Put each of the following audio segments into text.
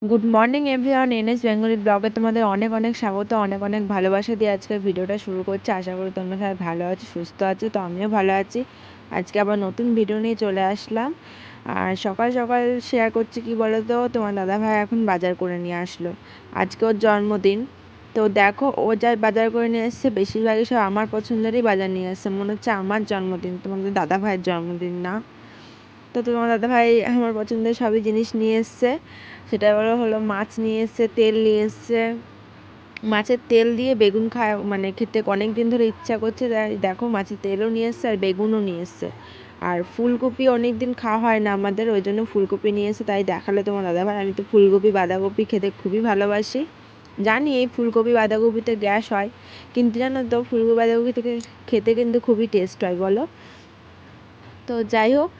Good morning everyone, NS Bengali ব্লগে তোমাদের অনেক অনেক স্বাগত, অনেক অনেক ভালোবাসা দিয়ে আজকের ভিডিওটা শুরু করছি। আশা করি তোমরা সবাই ভালো আছো, সুস্থ আছো। তো আমিও ভালো আছি। আজকে আবার নতুন ভিডিও নিয়ে চলে আসলাম। আর সকাল সকাল শেয়ার করছি কি বলো তো, তোমার দাদাভাই এখন বাজার করে নিয়ে আসলো। আজকে ওর জন্মদিন। তো দেখো ও যা বাজার করে নিয়ে এসছে বেশিরভাগই সব আমার পছন্দেরই বাজার নিয়ে এসছে। মনে হচ্ছে আমার জন্মদিন, তোমাদের দাদাভাইয়ের জন্মদিন না। তো তোমার দাদাভাই আমার পছন্দের সবই জিনিস নিয়ে এসছে। সেটা হলো মাছ নিয়ে এসছে, তেল নিয়ে এসছে। মাছের তেল দিয়ে বেগুন খায়, মানে খেতে অনেক দিন ধরে ইচ্ছা করছে, তাই দেখো মাছের তেলও নিয়ে এসছে আর বেগুনও নিয়ে এসছে। আর ফুলকপি অনেক দিন খাওয়া হয় না আমাদের, ওই জন্য ফুলকপি নিয়ে এসে তাই দেখালে তোমার দাদাভাই। আমি তো ফুলকপি বাঁধাকপি খেতে খুবই ভালোবাসি। জানি এই ফুলকপি বাঁধাকপিতে গ্যাস হয়, কিন্তু জানো তো ফুলকপি বাঁধাকপি থেকে খেতে কিন্তু খুবই টেস্ট হয় বলো। তো যাই হোক,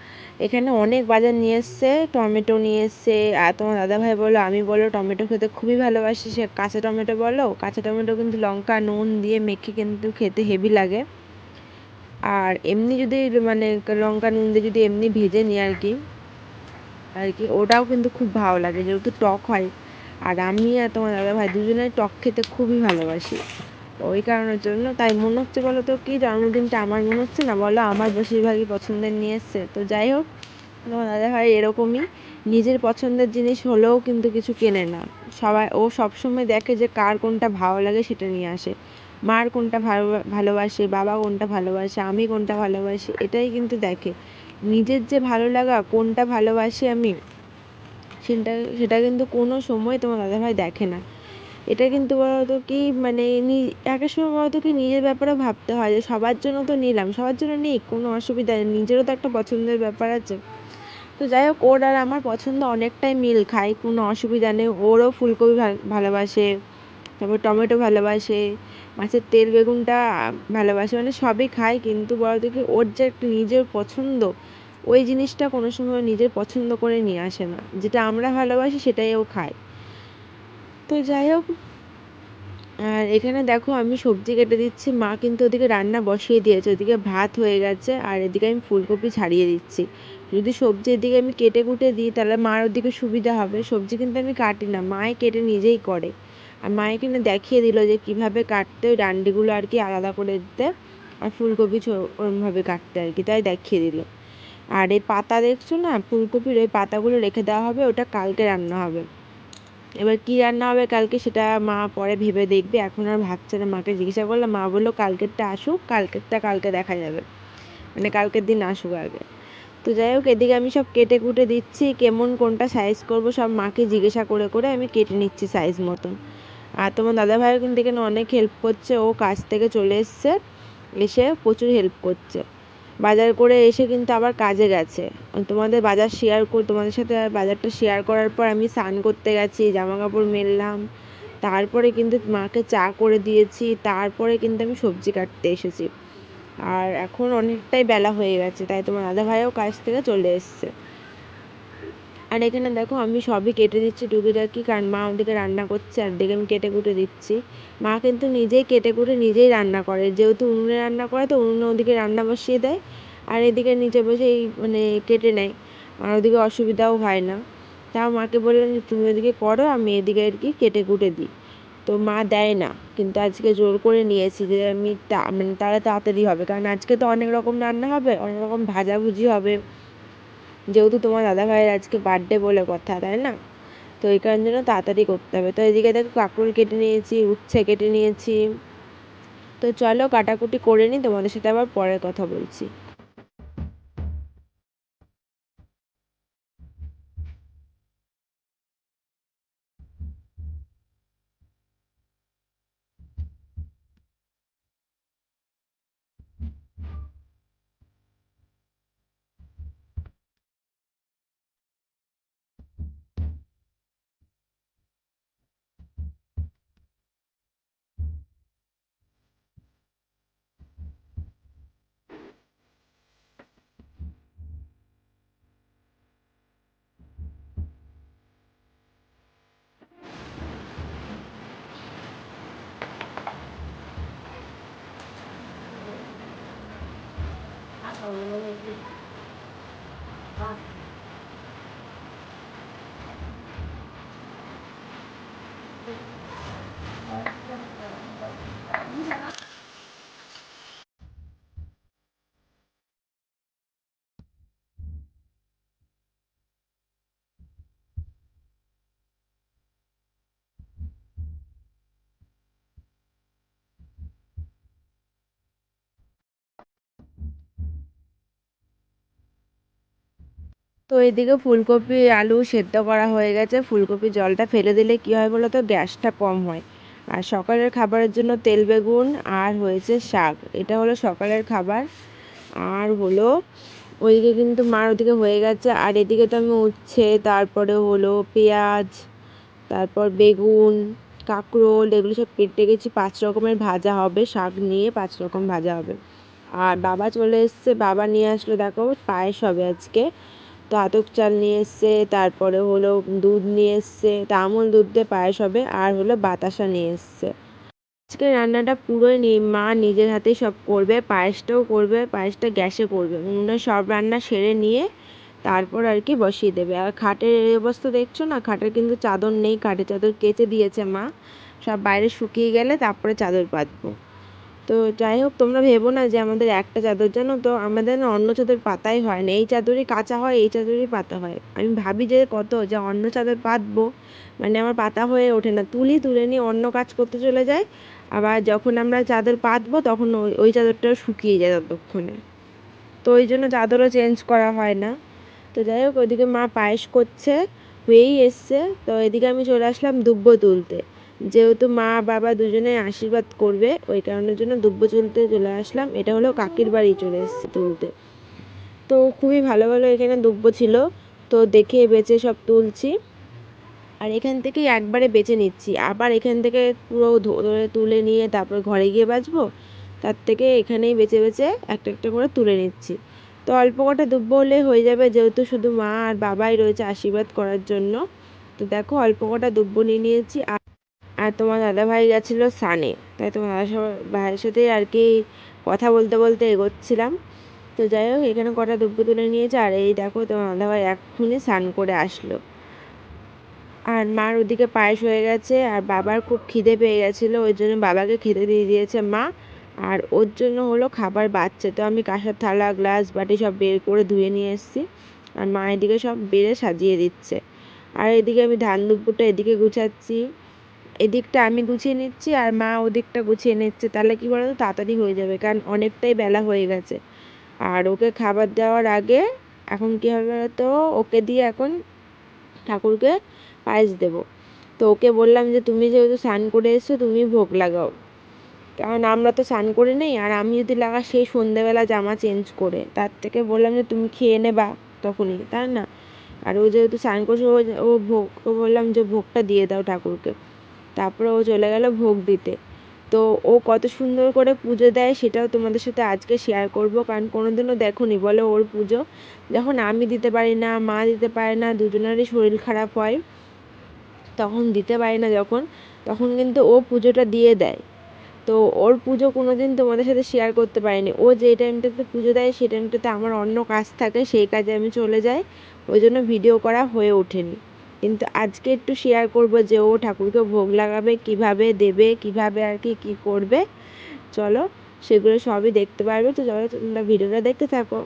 এখানে অনেক বাজার নিয়ে এসছে। টমেটো নিয়ে এসছে। আর তোমার দাদাভাই বলো, আমি বলো টমেটো খেতে খুবই ভালোবাসি। সে কাঁচা টমেটো বলো, কাঁচা টমেটো কিন্তু লঙ্কা নুন দিয়ে মেখে কিন্তু খেতে হেভি লাগে। আর এমনি যদি মানে লঙ্কা নুন দিয়ে যদি এমনি ভেজে নিই আর কি ওটাও কিন্তু খুব ভালো লাগে, যেহেতু টক হয়। আর আমি আর তোমার দাদাভাই দুজনেই টক খেতে খুবই ভালোবাসি। ওই কারণের জন্য তাই মনে হচ্ছে বলো তো কি জন্মদিনটা আমার মনে হচ্ছে না বলো, আমার বেশিরভাগই পছন্দের নিয়ে এসছে। তো যাই হোক, তোমার দাদাভাই এরকমই, নিজের পছন্দের জিনিস হলেও কিন্তু কিছু কেনে না। ও সবসময় দেখে যে কার কোনটা ভালো লাগে সেটা নিয়ে আসে। মার কোনটা ভালোবাসে, বাবা কোনটা ভালোবাসে, আমি কোনটা ভালোবাসি, এটাই কিন্তু দেখে। নিজের যে ভালো লাগা কোনটা ভালোবাসি আমি, সেটা সেটা কিন্তু কোনো সময় তোমার দাদাভাই দেখে না। এটা কিন্তু বলতো কি মানে একটা সময় বলতো কি নিজের ব্যাপারে ভাবতে হয় যে সবার জন্য তো নিলাম, সবার জন্য নিই, কোনো অসুবিধা নেই, নিজেরও তো একটা পছন্দের ব্যাপার আছে। তো যাই হোক, ওর আর আমার পছন্দ অনেকটাই মিল খায়, কোনো অসুবিধা নেই। ওরও ফুলকপি ভালোবাসে, তারপর টমেটো ভালোবাসে, মাছের তেল বেগুনটা ভালোবাসে, মানে সবই খায়। কিন্তু বলতো কি ওর যে একটা নিজের পছন্দ, ওই জিনিসটা কোনো সময় নিজের পছন্দ করে নিয়ে আসে না। যেটা আমরা ভালোবাসি সেটাই ও খায়। তো যাই হোক, আর এখানে দেখো আমি সবজি কেটে দিচ্ছি, মা কিন্তু ওদিকে রান্না বসিয়ে দিয়েছে, ওদিকে ভাত হয়ে গেছে আর এদিকে আমি ফুলকপি ছাড়িয়ে দিচ্ছি। যদি সবজি এদিকে আমি কেটে কুটে দিই তাহলে মার ওদিকে সুবিধা হবে। সবজি কিন্তু আমি কাটি না, মাই কেটে নিজেই করে। আর মা এখানে দেখিয়ে দিল যে কিভাবে কাটতে, ওই ডান্ডিগুলো আর কি আলাদা করে দিতে, আর ফুলকপি ওরমভাবে কাটতে আর কি, তাই দেখিয়ে দিল। আর এই পাতা দেখছো না ফুলকপির, ওই পাতাগুলো রেখে দেওয়া হবে, ওটা কালকে রান্না হবে। এবার কী রান্না হবে কালকে সেটা মা পরে ভেবে দেখবে, এখন আর ভাবছে না। মাকে জিজ্ঞাসা করলাম, মা বললো কালকেরটা আসুক, কালকেরটা কালকে দেখা যাবে, মানে কালকের দিন আসুক আগে। তো যাই হোক, এদিকে আমি সব কেটে কুটে দিচ্ছি, কেমন কোনটা সাইজ করব সব মাকে জিজ্ঞাসা করে করে আমি কেটে নিচ্ছি সাইজ মতন। আর তোমার দাদাভাইও কিন্তু এখানে অনেক হেল্প করছে, ও কাজ থেকে চলে এসছে, এসে প্রচুর হেল্প করছে। বাজার করে এসে কিন্তু আবার কাজে গেছে। তোমাদের সাথে বাজারটা শেয়ার করার পর আমি স্নান করতে গেছি, জামা কাপড় মেললাম, তারপরে কিন্তু মাকে চা করে দিয়েছি, তারপরে কিন্তু আমি সবজি কাটতে এসেছি। আর এখন অনেকটাই বেলা হয়ে গেছে, তাই তোমার দাদাভাইও কাজ থেকে চলে এসছে। আর এখানে দেখো আমি সবই কেটে দিচ্ছি টুকিটাকি, কারণ মা ওদিকে রান্না করছে আর দিকে আমি কেটে কুটে দিচ্ছি। মা কিন্তু নিজেই কেটে কুটে নিজেই রান্না করে, যেহেতু উনুনে রান্না করে তো উনুনে ওদিকে রান্না বসিয়ে দেয়, আর এদিকে নিচে বসে এই মানে কেটে নেয়। আর ওদিকে অসুবিধাও হয় না। তাও মাকে বললাম যে তুমি ওদিকে করো, আমি এদিকে আর কি কেটে কুটে দিই। তো মা দেয় না, কিন্তু আজকে জোর করে নিয়েছি যে আমি মানে তাহলে তাড়াতাড়ি হবে, কারণ আজকে তো অনেক রকম রান্না হবে, অনেক রকম ভাজাভুজি হবে, যেহেতু তোমার দাদাভাইয়ের আজকে বার্থডে বলে কথা, তাই না? তো এই কারণের জন্য তাড়াতাড়ি করতে হবে। তো এদিকে দেখো কাঁকরোল কেটে নিয়েছি, উচ্ছে কেটে নিয়েছি। তো চলো কাটাকুটি করে নিই, তোমাদের সাথে আবার পরে কথা বলছি। তো এদিকে ফুলকপি আলু সেদ্ধ করা হয়ে গেছে। ফুলকপি জলটা ফেলে দিলে কী হয় বলো তো, গ্যাসটা কম হয়। আর সকালের খাবারের জন্য তেল বেগুন আর হয়েছে শাক, এটা হলো সকালের খাবার। আর হলো ওইদিকে কিন্তু মার ওদিকে হয়ে গেছে, আর এদিকে তো আমি উচ্ছে, তারপরে হলো পেঁয়াজ, তারপর বেগুন, কাঁকরোল, এগুলো সব কেটে গেছি। 5 রকমের ভাজা হবে, শাক নিয়ে 5 রকম ভাজা হবে। আর বাবা চলে এসছে, বাবা নিয়ে আসলো দেখো পায়েস হবে আজকে। তো আতপ চাল নিয়ে এসছে, তারপরে হলো দুধ নিয়ে এসছে, তা আমুল দুধ দিয়ে পায়েস হবে। আর হলো বাতাসা নিয়ে এসছে। আজকে রান্নাটা পুরোই মা নিজের হাতেই সব করবে, পায়েসটাও করবে, পায়েসটা গ্যাসে করবে। উনুনে সব রান্না সেরে নিয়ে তারপর আর কি বসিয়ে দেবে। আর খাটের এই অবস্থা দেখছো না, খাটের কিন্তু চাদর নেই, খাটের চাদর কেচে দিয়েছে মা, সব বাইরে শুকিয়ে গেলে তারপরে চাদর পাতবো। তো যাই হোক, তোমরা ভেবো না যে আমাদের একটা চাদর, জানো তো আমাদের না অন্য চাদর পাতাই হয় না, এই চাদরই কাচা হয়, এই চাদরই পাতা হয়। আমি ভাবি যে কত যে অন্য চাদর পাতবো, মানে আমার পাতা হয়ে ওঠে না, তুলে নিয়ে অন্য কাজ করতে চলে যায়। আবার যখন আমরা চাদর পাতবো তখন ওই চাদরটাও শুকিয়ে যায় ততক্ষণে। তো ওই জন্য চাদরও চেঞ্জ করা হয় না। তো যাই হোক, ওইদিকে মা পায়েস করছে, হয়েই এসছে। তো এদিকে আমি চলে আসলাম দুব্বো তুলতে, যেহেতু মা বাবা দুজনে আশীর্বাদ করবে, ওই কারণের জন্য দুব্বো তুলতে চলে আসলাম। এটা হলো কাকির বাড়ি চলে এসেছি তুলতে। তো খুবই ভালো ভালো এখানে দুব্বো ছিল, তো দেখে বেছে সব তুলছি। আর এখান থেকেই একবারে বেছে নিচ্ছি, আবার এখান থেকে পুরো ধরে তুলে নিয়ে তারপর ঘরে গিয়ে বাছবো, তার থেকে এখানেই বেছে বেছে একটা একটা করে তুলে নিচ্ছি। তো অল্প কটা দুব্বো হলে হয়ে যাবে, যেহেতু শুধু মা আর বাবাই রয়েছে আশীর্বাদ করার জন্য। তো দেখো অল্প কটা দুব্বো নিয়ে নিয়েছি। আর তোমার দাদাভাই গেছিলো স্নানে, তাই তোমার ভাইয়ের সাথে আর কি কথা বলতে বলতে এগোচ্ছিলাম। তো যাই হোক, এখানে কটা দুব্বো তুলে নিয়েছে। আর এই দেখো তোমার দাদাভাই এক্ষুনি স্নান করে আসলো। আর মার ওদিকে পায়েস হয়ে গেছে, আর বাবার খুব খিদে পেয়ে গেছিলো, ওই জন্য বাবাকে খেতে দিয়ে দিয়েছে মা। আর ওর জন্য হলো খাবার বাচ্চা, তো আমি কাঁসার থালা গ্লাস বাটি সব বের করে ধুয়ে নিয়ে এসেছি। আর মা এদিকে সব বেড়ে সাজিয়ে দিচ্ছে। আর এদিকে আমি ধান দুব্বোটা এদিকে গুছাচ্ছি, এদিকটা আমি গুছিয়ে নিচ্ছি আর মা ওদিকটা গুছিয়ে নিচ্ছে। তাহলে কি বলতো, তাড়াতাড়ি হয়ে যাবে, কারণ অনেকটাই বেলা হয়ে গেছে। আর ওকে খাবার দেওয়ার আগে এখন কী হবে বলতো, ওকে দিয়ে এখন ঠাকুরকে পায়েস দেবো। তো ওকে বললাম যে তুমি যেহেতু স্নান করে এসছো, তুমি ভোগ লাগাও, কারণ আমরা তো স্নান করে নেই। আর আমি যদি লাগা সেই সন্ধেবেলা জামা চেঞ্জ করে, তার থেকে বললাম যে তুমি খেয়ে নেবা তখনই, তাই না? আর ও যেহেতু স্নান করছে, ও ভোগ, ও বললাম যে ভোগটা দিয়ে দাও ঠাকুরকে। তারপরে ও চলে গেল ভোগ দিতে। তো ও কত সুন্দর করে পুজো দেয় সেটাও তোমাদের সাথে আজকে শেয়ার করব, কারণ কোনোদিনও দেখোনি বলো ওর পুজো। যখন আমি দিতে পারি না, মা দিতে পারে না, দুজনেরই শরীর খারাপ হয়, তখন দিতে পারি না যখন, তখন কিন্তু ও পুজোটা দিয়ে দেয়। তো ওর পুজো কোনো দিন তোমাদের সাথে শেয়ার করতে পারিনি। ও যে টাইমটাতে পুজো দেয় সেই টাইমটাতে আমার অন্য কাজ থাকে, সেই কাজে আমি চলে যাই, ওই জন্য ভিডিও করা হয়ে ওঠেনি। কিন্তু আজকে একটু শেয়ার করব যে ও ঠাকুরকে ভোগ লাগাবে, কিভাবে দেবে, কিভাবে আর কি কী করবে। চলো সেগুলো সবই দেখতে পারবে। তো চলো তোমরা ভিডিওটা দেখতে থাকো।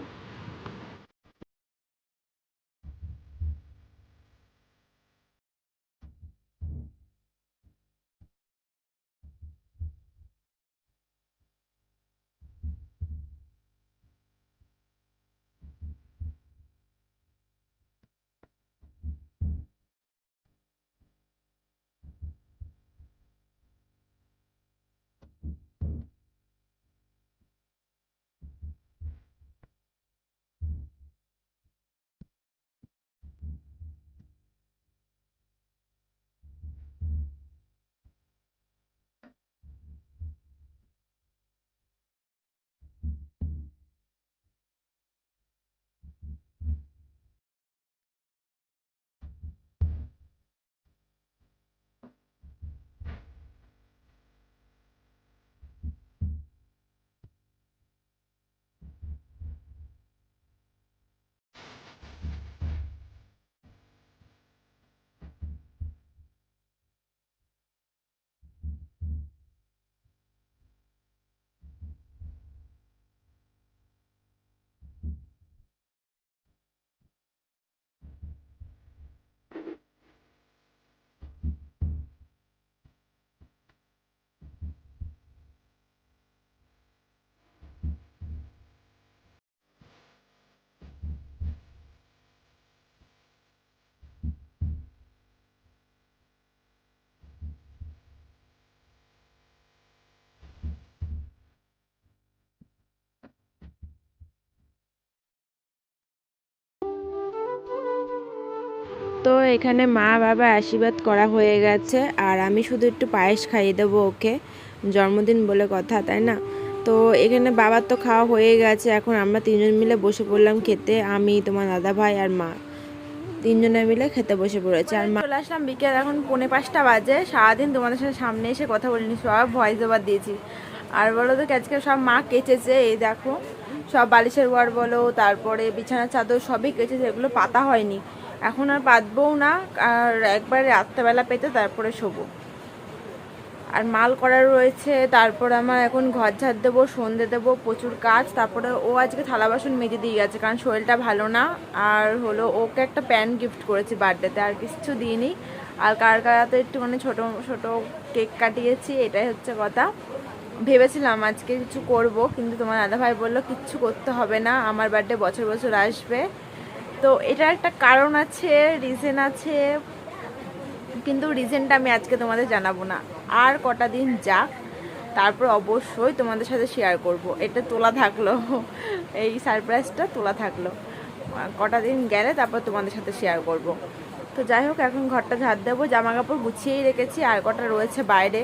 তো এখানে মা বাবা আশীর্বাদ করা হয়ে গেছে, আর আমি শুধু একটু পায়েস খাইয়ে দেবো ওকে, জন্মদিন বলে কথা, তাই না? তো এখানে বাবার তো খাওয়া হয়ে গেছে, এখন আমরা তিনজন মিলে বসে পড়লাম খেতে। আমি, তোমার দাদা ভাই আর মা, তিনজনে মিলে খেতে বসে পড়েছে। আর মা চলে আসলাম বিকেল, এখন 4:45 বাজে। সারাদিন তোমাদের সাথে সামনে এসে কথা বলিনি, সব ভয়েস ওভার দিয়েছি। আর বলো তো আজকে সব মা কেচেছে, এই দেখো সব বালিশের ওয়ার বলো, তারপরে বিছানার চাদর সবই কেচেছে, এগুলো পাতা হয়নি, এখন আর পাতবও না, আর একবারে রাত্রেবেলা পেতে তারপরে শোবো। আর মাল করার রয়েছে, তারপর আমার এখন ঘর ঝাড় দেবো, সন্ধে দেবো, প্রচুর কাজ। তারপরে ও আজকে থালা বাসন মেজে দিয়ে গেছে, কারণ শরীরটা ভালো না। আর হলো ওকে একটা প্যান্ট গিফট করেছি বার্থডেতে, আর কিছু দিইনি। আর কারাতে একটু মানে ছোটো ছোটো কেক কাটিয়েছি, এটাই হচ্ছে কথা। ভেবেছিলাম আজকে কিছু করব, কিন্তু তোমার দাদাভাই বললো কিচ্ছু করতে হবে না, আমার বার্থডে বছর বছর আসবে। তো এটার একটা কারণ আছে, রিজন আছে, কিন্তু রিজনটা আমি আজকে তোমাদের জানাবো না। আর কটা দিন যাক, তারপর অবশ্যই তোমাদের সাথে শেয়ার করব। এটা তোলা থাকলো, এই সারপ্রাইজটা তোলা থাকলো, কটা দিন গেলে তারপর তোমাদের সাথে শেয়ার করব। তো যাই হোক, এখন ঘরটা ঝাড় দেবো, জামা কাপড় গুছিয়েই রেখেছি, আর কটা রয়েছে বাইরে।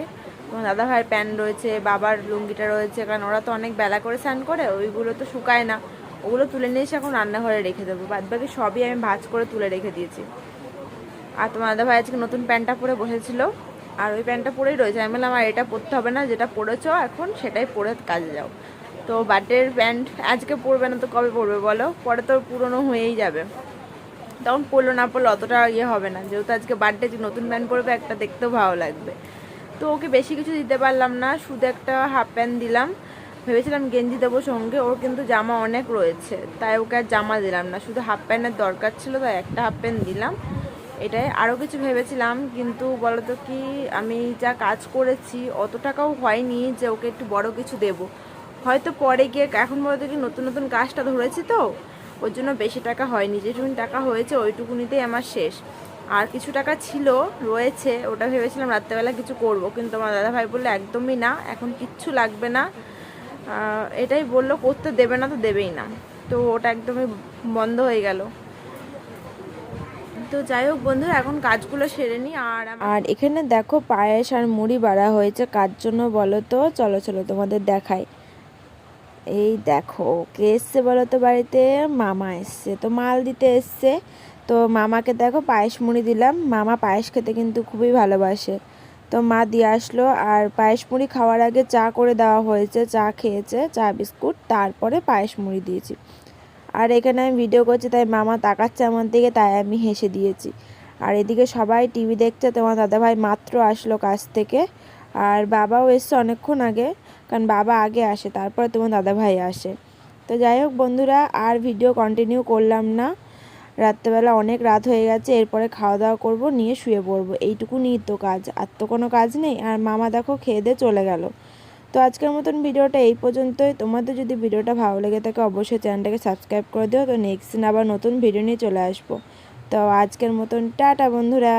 তোমার দাদা ভাইয়ের প্যান্ট রয়েছে, বাবার লুঙ্গিটা রয়েছে, কারণ ওরা তো অনেক বেলা করে স্নান করে, ওইগুলো তো শুকায় না, ওগুলো তুলে নিয়ে এসে এখন রান্নাঘরে রেখে দেবো। বাদবাকি সবই আমি ভাঁজ করে তুলে রেখে দিয়েছি। আর তোমার দাদা ভাই আজকে নতুন প্যান্টটা পরে বসেছিল, আর ওই প্যান্টটা পরেই রয়েছে। আমি বললাম আর এটা পরতে হবে না, যেটা পরেছো এখন সেটাই পরে কাজে যাও। তো বার্থডের প্যান্ট আজকে পরবে না তো কবে পরবে বলো, পরে তো পুরনো হয়েই যাবে, তখন পরলো না পরলো অতটা ইয়ে হবে না। যেহেতু আজকে বার্থডে, নতুন প্যান্ট পরবে, একটা দেখতেও ভালো লাগবে। তো ওকে বেশি কিছু দিতে পারলাম না, শুধু একটা হাফ প্যান্ট দিলাম। ভেবেছিলাম গেঞ্জি দেবো সঙ্গে, ওর কিন্তু জামা অনেক রয়েছে, তাই ওকে আর জামা দিলাম না, শুধু হাফ প্যান্টের দরকার ছিল, তাই একটা হাফ প্যান্ট দিলাম। এটাই, আরও কিছু ভেবেছিলাম, কিন্তু বলো তো কি, আমি যা কাজ করেছি অত টাকাও হয়নি যে ওকে একটু বড় কিছু দেব। হয়তো পরে গিয়ে, এখন বলো তো কি নতুন নতুন কাজটা ধরেছি, তো ওর জন্য বেশি টাকা হয়নি, যেটুকুনি টাকা হয়েছে ওইটুকুনিতেই আমার শেষ। আর কিছু টাকা ছিল রয়েছে, ওটা ভেবেছিলাম রাত্রেবেলা কিছু করব, কিন্তু আমার দাদাভাই বললো একদমই না, এখন কিচ্ছু লাগবে না, এটাই বললো, করতে দেবে না তো দেবেই না। তো ওটা একদমই বন্ধ হয়ে গেল। তো যাই হোক বন্ধু, এখন কাজগুলো সেরে নিই। আর এখানে দেখো পায়েস আর মুড়ি বাড়া হয়েছে, কার জন্য বলো তো, চলো চলো তোমাদের দেখাই। এই দেখো কে এসছে বলো তো বাড়িতে, মামা এসছে, তো মাল দিতে এসছে। তো মামাকে দেখো পায়েস মুড়ি দিলাম, মামা পায়েস খেতে কিন্তু খুবই ভালোবাসে, তো মা দিয়ে আসলো। আর পায়েস মুড়ি খাওয়ার আগে চা করে দেওয়া হয়েছে, চা খেয়েছে, চা বিস্কুট, তারপরে পায়েস মুড়ি দিয়েছি। আর এখানে আমি ভিডিও করছি, তাই মামা তাকাচ্ছে আমার দিকে, তাই আমি হেসে দিয়েছি। আর এদিকে সবাই টিভি দেখছে, তোমার দাদাভাই মাত্র আসলো কাজ থেকে, আর বাবাও এসছে অনেকক্ষণ আগে, কারণ বাবা আগে আসে, তারপরে তোমার দাদাভাই আসে। তো যাই হোক বন্ধুরা, আর ভিডিও কন্টিনিউ করলাম না, রাত্রেবেলা অনেক রাত হয়ে গেছে, এরপরে খাওয়া দাওয়া করব, নিয়ে শুয়ে পড়বো, এইটুকুনিই তো কাজ, আর তো কোনো কাজ নেই। আর মামা দেখো খেয়ে দিয়ে চলে গেল। তো আজকের মতন ভিডিওটা এই পর্যন্তই। তোমাদের যদি ভিডিওটা ভালো লেগে থাকে অবশ্যই চ্যানেলটাকে সাবস্ক্রাইব করে দিও। তো নেক্সট দিন আবার নতুন ভিডিও নিয়ে চলে আসবো। তো আজকের মতন টাটা বন্ধুরা।